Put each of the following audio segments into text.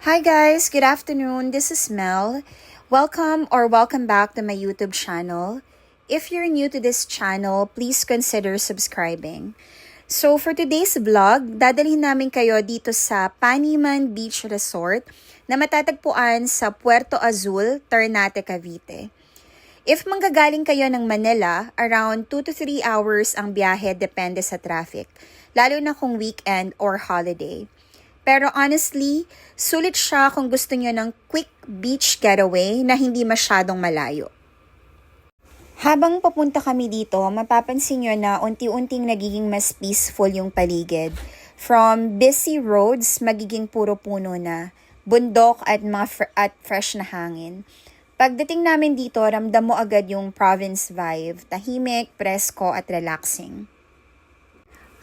Hi guys, good afternoon. This is Mel. Welcome back to my YouTube channel. If you're new to this channel, please consider subscribing. So for today's vlog, dadalhin namin kayo dito sa Paniman Beach Resort na matatagpuan sa Puerto Azul, Ternate, Cavite. If manggagaling kayo ng Manila, around 2 to 3 hours ang biyahe depende sa traffic, lalo na kung weekend or holiday. Pero honestly, sulit siya kung gusto nyo ng quick beach getaway na hindi masyadong malayo. Habang papunta kami dito, mapapansin nyo na unti-unting nagiging mas peaceful yung paligid. From busy roads, magiging puro puno na, bundok at fresh na hangin. Pagdating namin dito, ramdam mo agad yung province vibe, tahimik, presko at relaxing.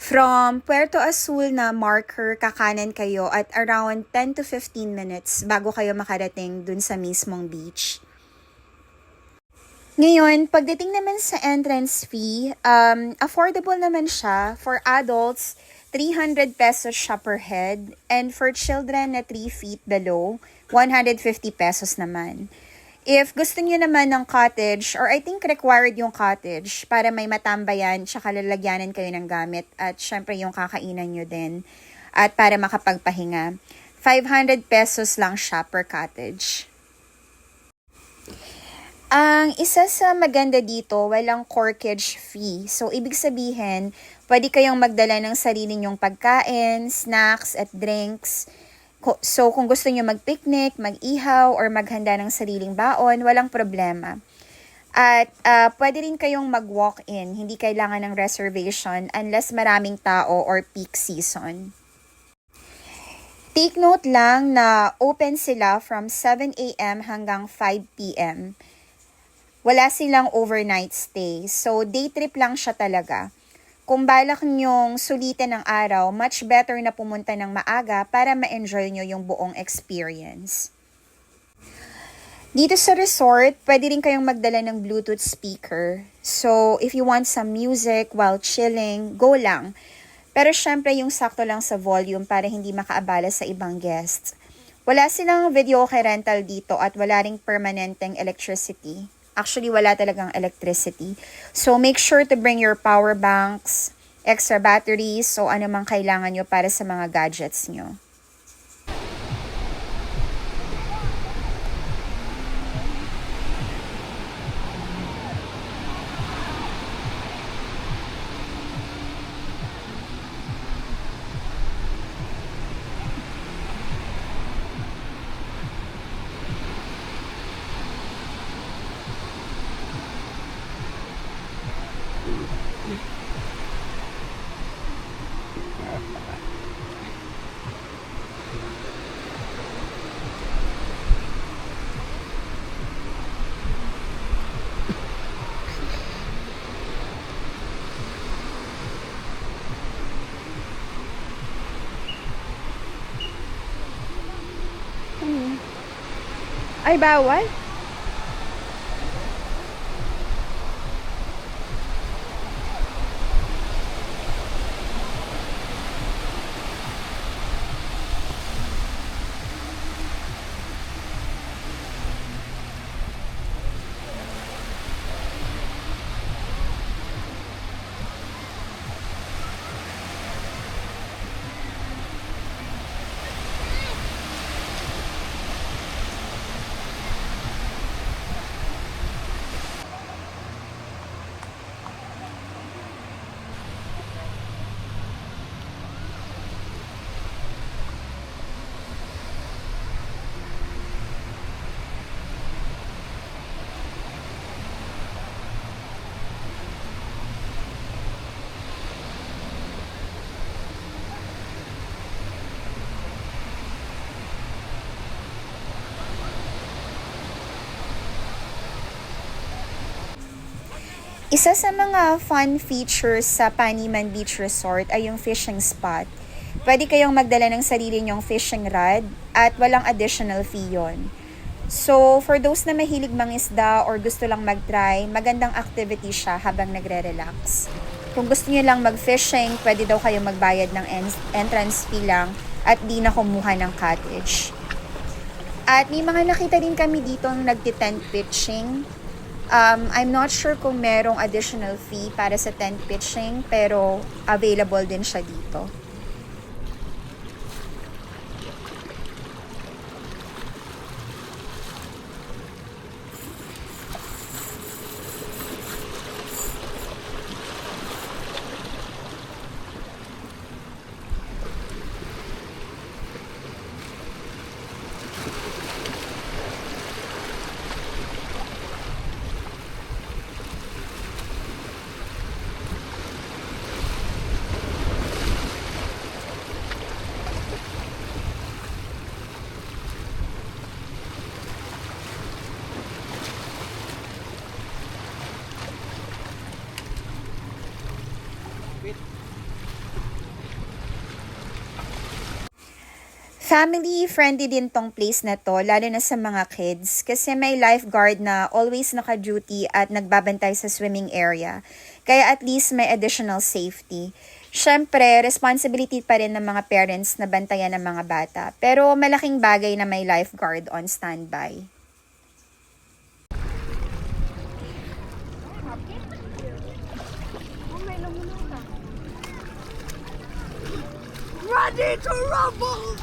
From Puerto Azul na marker, kakanan kayo at around 10 to 15 minutes bago kayo makarating dun sa mismong beach. Ngayon, pagdating naman sa entrance fee, affordable naman siya. For adults, 300 pesos siya per head. And for children na 3 feet below, 150 pesos naman. If gusto niyo naman ng cottage, or I think required yung cottage para may matambayan, tsaka lalagyanan kayo ng gamit, at syempre yung kakainan nyo din, at para makapagpahinga, 500 pesos lang siya per cottage. Ang isa sa maganda dito, walang corkage fee. So, ibig sabihin, pwede kayong magdala ng sarili nyong pagkain, snacks, at drinks. So, kung gusto nyo mag-picnic, mag-ihaw, or maghanda ng sariling baon, walang problema. At pwede rin kayong mag-walk-in, hindi kailangan ng reservation unless maraming tao or peak season. Take note lang na open sila from 7 a.m. hanggang 5 p.m. Wala silang overnight stay, so day trip lang siya talaga. Kung balak nyong sulitin ng araw, much better na pumunta ng maaga para ma-enjoy nyo yung buong experience. Dito sa resort, pwede rin kayong magdala ng Bluetooth speaker. So, if you want some music while chilling, go lang. Pero syempre yung sakto lang sa volume para hindi makaabala sa ibang guests. Wala silang video rental dito at wala ring permanenteng electricity. Actually, wala talagang electricity. So, make sure to bring your power banks, extra batteries, so ano mang kailangan nyo para sa mga gadgets nyo. Ay, bawal? Isa sa mga fun features sa Paniman Beach Resort ay yung fishing spot. Pwede kayong magdala ng sarili nyong fishing rod at walang additional fee yun. So, for those na mahilig mangisda or gusto lang mag-try, magandang activity siya habang nagre-relax. Kung gusto niyo lang mag-fishing, pwede daw kayo magbayad ng entrance fee lang at di na kumuha ng cottage. At may mga nakita din kami dito ang nagti-tent pitching. I'm not sure kung merong additional fee para sa tent pitching, pero available din siya dito. Family-friendly din tong place na to, lalo na sa mga kids, kasi may lifeguard na always naka-duty at nagbabantay sa swimming area. Kaya at least may additional safety. Siyempre, responsibility pa rin ng mga parents na bantayan ng mga bata. Pero malaking bagay na may lifeguard on standby. Ready to rumble!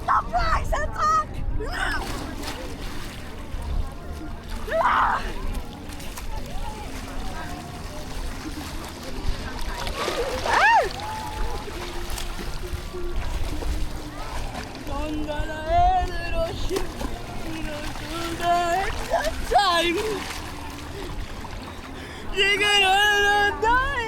Surprise attack! Time! You're gonna die!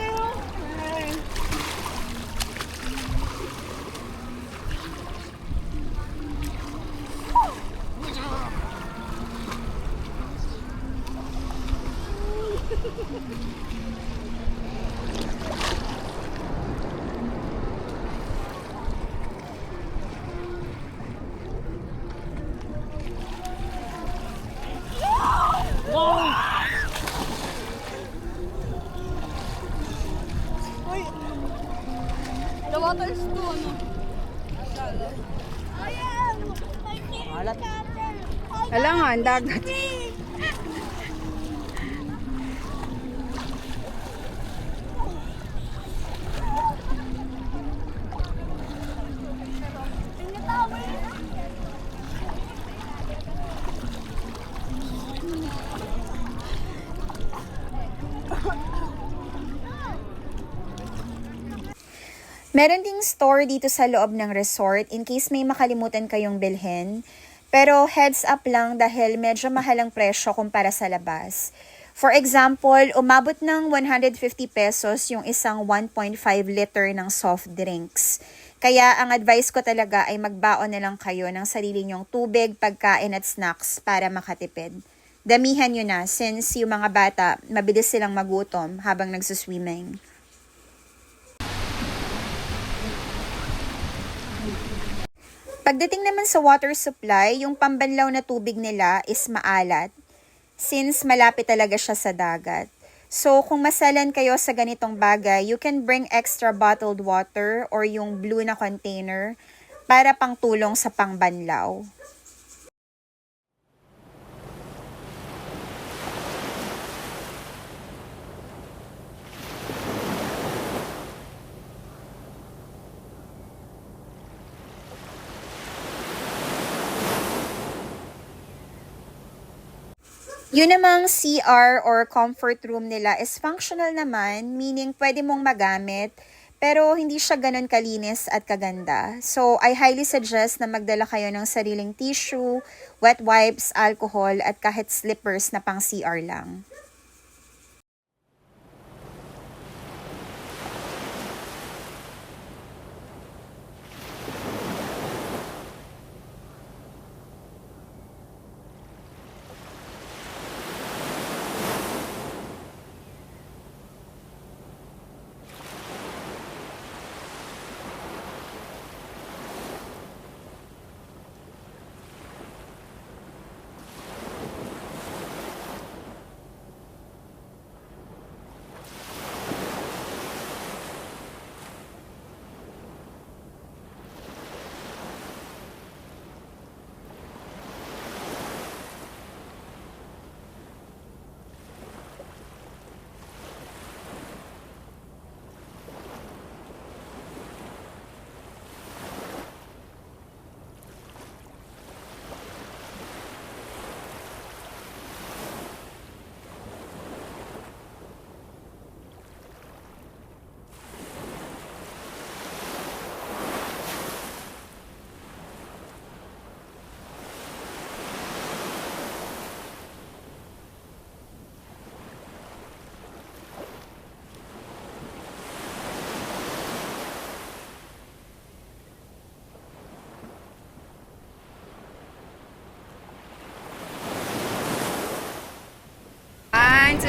The water is too, ano? Alat. Alam nga, ang dagat. Meron ding store dito sa loob ng resort in case may makalimutan kayong bilhin. Pero heads up lang dahil medyo mahal ang presyo kumpara sa labas. For example, umabot ng 150 pesos yung isang 1.5 liter ng soft drinks. Kaya ang advice ko talaga ay magbaon na lang kayo ng sarili nyong tubig, pagkain at snacks para makatipid. Damihan nyo na since yung mga bata, mabilis silang magutom habang nagsuswimming. Pagdating naman sa water supply, yung pambanlaw na tubig nila is maalat since malapit talaga siya sa dagat. So kung masalan kayo sa ganitong bagay, you can bring extra bottled water or yung blue na container para pangtulong sa pangbanlaw. Yun namang CR or comfort room nila is functional naman, meaning pwede mong magamit, pero hindi siya ganun kalinis at kaganda. So, I highly suggest na magdala kayo ng sariling tissue, wet wipes, alcohol, at kahit slippers na pang CR lang.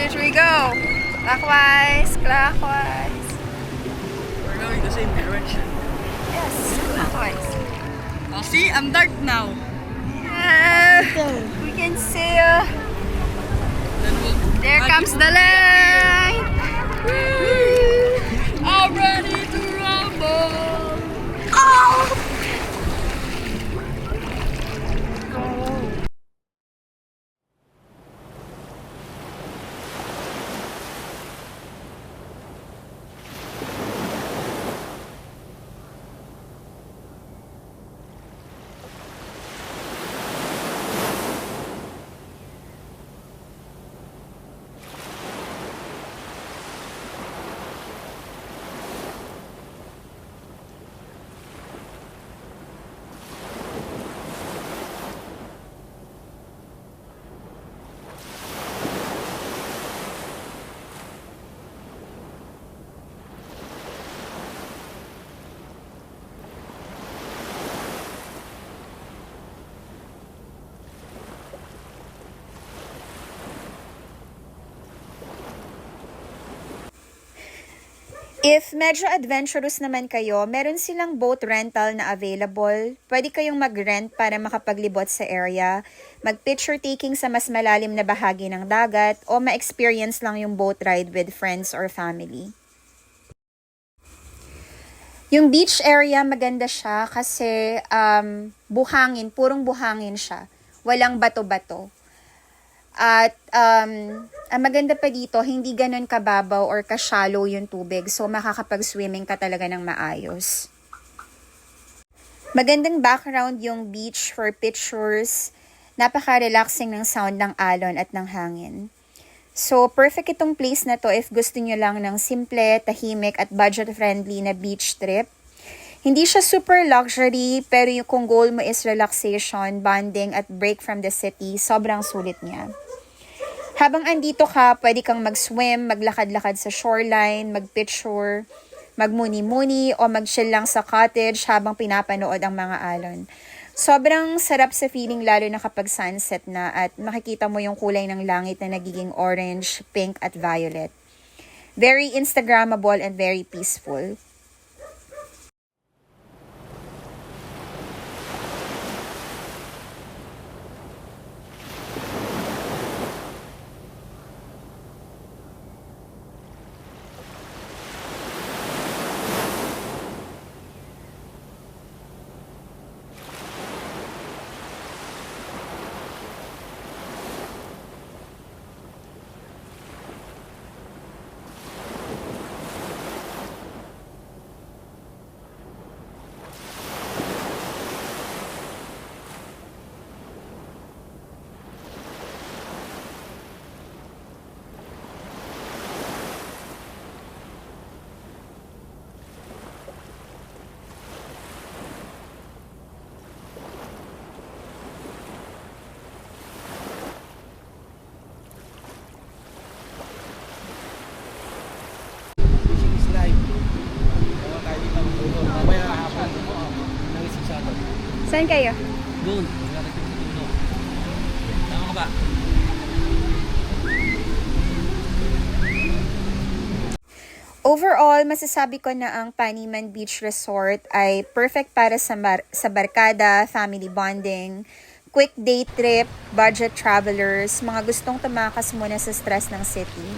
beach we go. Clockwise, clockwise. We're going the same direction. Yes, clockwise. Oh, see, I'm dark now. We can see Then we'll there comes the light. I'm ready to rumble. Oh! If medyo adventurous naman kayo, meron silang boat rental na available. Pwede kayong mag-rent para makapaglibot sa area, mag-picture taking sa mas malalim na bahagi ng dagat, o ma-experience lang yung boat ride with friends or family. Yung beach area, maganda siya kasi buhangin, purong buhangin siya. Walang bato-bato. At ang maganda pa dito, hindi ganun kababaw or ka-shallow yung tubig. So makakapag-swimming ka talaga ng maayos. Magandang background yung beach for pictures. Napaka-relaxing ng sound ng alon at ng hangin. So perfect itong place na to if gusto nyo lang ng simple, tahimik at budget-friendly na beach trip. Hindi siya super luxury, pero yung kung goal mo is relaxation, bonding at break from the city, sobrang sulit niya. Habang andito ka, pwede kang mag-swim, maglakad-lakad sa shoreline, mag-picture, magmuni-muni o mag-chill lang sa cottage habang pinapanood ang mga alon. Sobrang sarap sa feeling lalo na kapag sunset na at makikita mo yung kulay ng langit na nagiging orange, pink at violet. Very Instagrammable and very peaceful. Saan kayo? Doon. Nagkarating sa dulo. Tama ka ba? Overall, masasabi ko na ang Paniman Beach Resort ay perfect para sa barkada, family bonding, quick day trip, budget travelers, mga gustong tumakas muna sa stress ng city.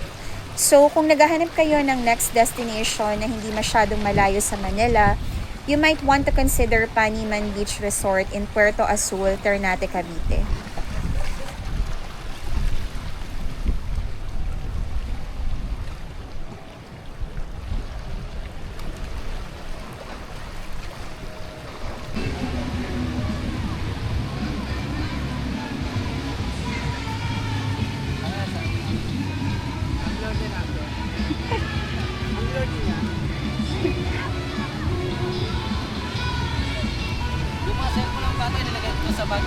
So, kung naghahanap kayo ng next destination na hindi masyadong malayo sa Manila, you might want to consider Paniman Beach Resort in Puerto Azul, Ternate, Cavite. Yung mga cellphone ng tatay nilagay ko sa bag.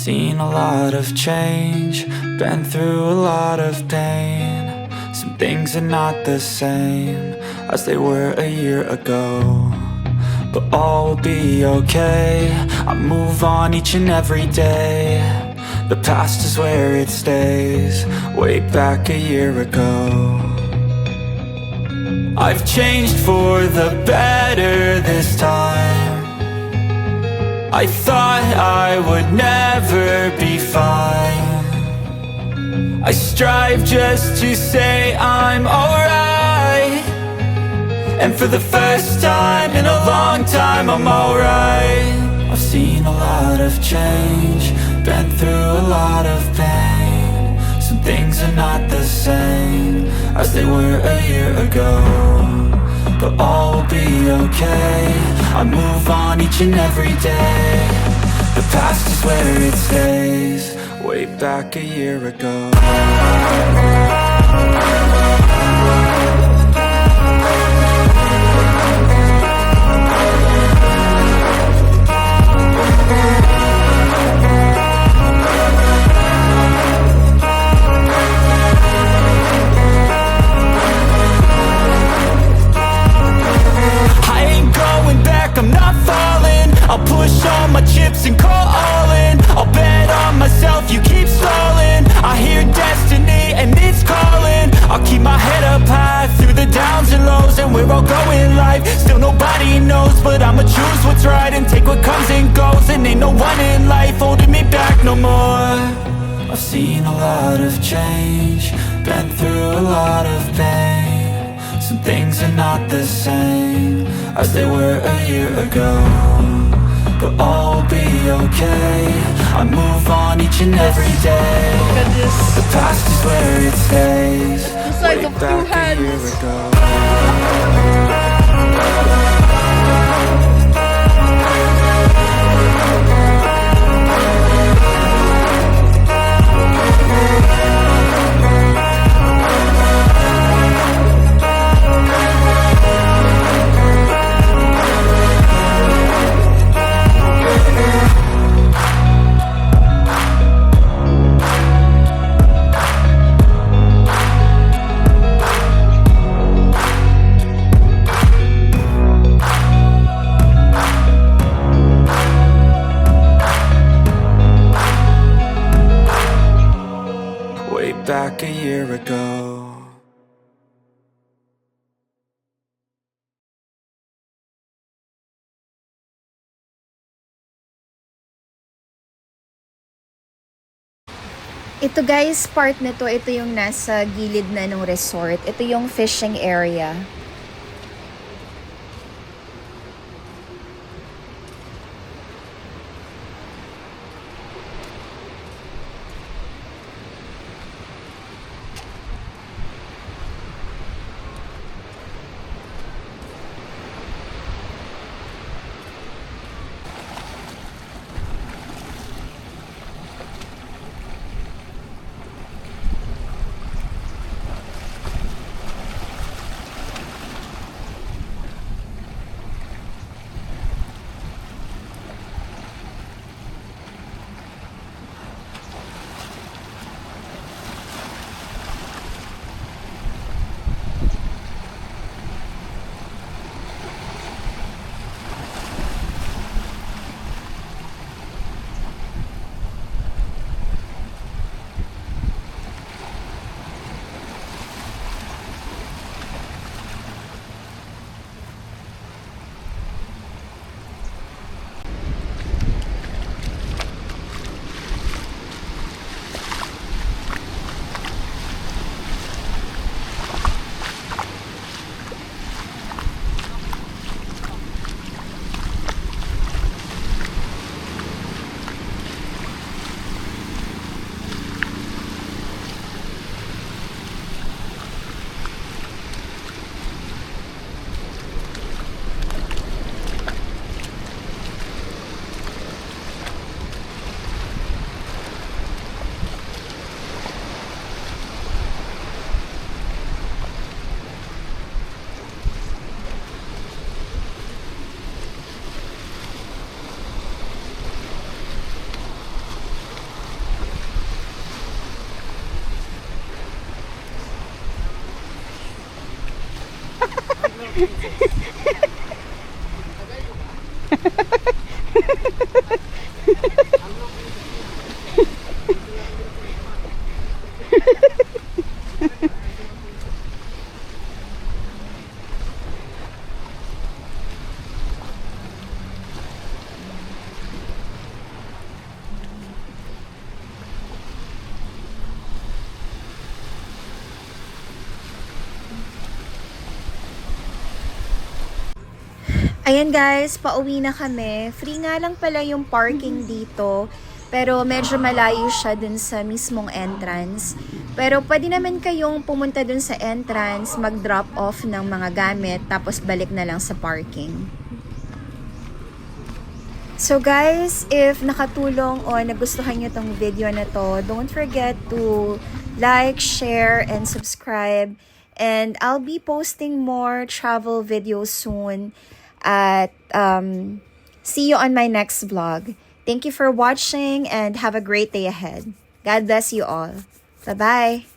seen a lot of change, been through a lot of pain. Some things are not the same as they were a year ago, but all will be okay. I move on each and every day. The past is where it stays, way back a year ago. I've changed for the better this time. I thought I would never be fine. I strive just to say I'm alright, and for the first time in a long time I'm alright. I've seen a lot of change, been through a lot of pain. Some things are not the same as they were a year ago, but all will be okay. I move on each and every day. The past is where it stays, way back a year ago. I'm not falling, I'll push all my chips and call all in. I'll bet on myself, you keep stalling. I hear destiny and it's calling. I'll keep my head up high through the downs and lows, and where I'll go in life, still nobody knows. But I'ma choose what's right and take what comes and goes, and ain't no one in life holding me back no more. I've seen a lot of change, been through a lot of pain. Some things are not the same as they were a year ago, but all will be okay. I move on each and every day. Look at this. The past is where it stays, It's like way of two back a year hands. ago. Way back a year ago. Ito guys, part nito, ito yung nasa gilid na ng resort. Ito yung fishing area. Ayan guys, pauwi na kami. Free nga lang pala yung parking dito. Pero medyo malayo siya dun sa mismong entrance. Pero pwede naman kayong pumunta dun sa entrance, mag-drop off ng mga gamit, tapos balik na lang sa parking. So guys, if nakatulong o nagustuhan nyo tong video na to, don't forget to like, share, and subscribe. And I'll be posting more travel videos soon. At see you on my next vlog. Thank you for watching and have a great day ahead. God bless you all. Bye-bye.